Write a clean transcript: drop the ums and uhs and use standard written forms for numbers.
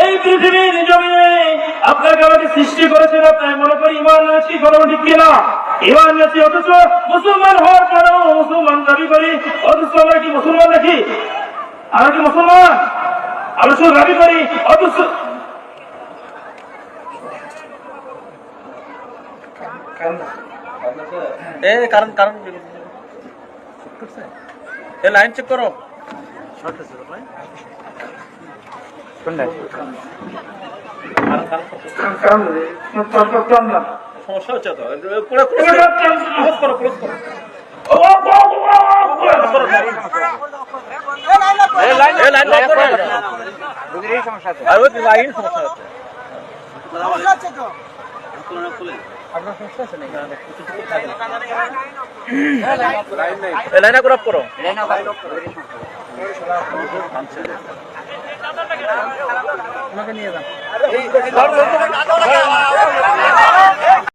এই পৃথিবীর জমিনে আপনাকে আমাকে সৃষ্টি করেছেন, আপনার মনে করি ইমান আছি, কোনো ঠিক কিনা? ইমান আছি, অথচ মুসলমান হওয়ার পরেও মুসলমান দাবি করি, অথচ আমরা কি মুসলমান নাকি? আমরা কি মুসলমান? আমরা শুধু দাবি করি, অথচ লাইন চেক করো। সমস্যা হচ্ছে তো, লাইন আপ করো। আমাকে নিয়ে যান।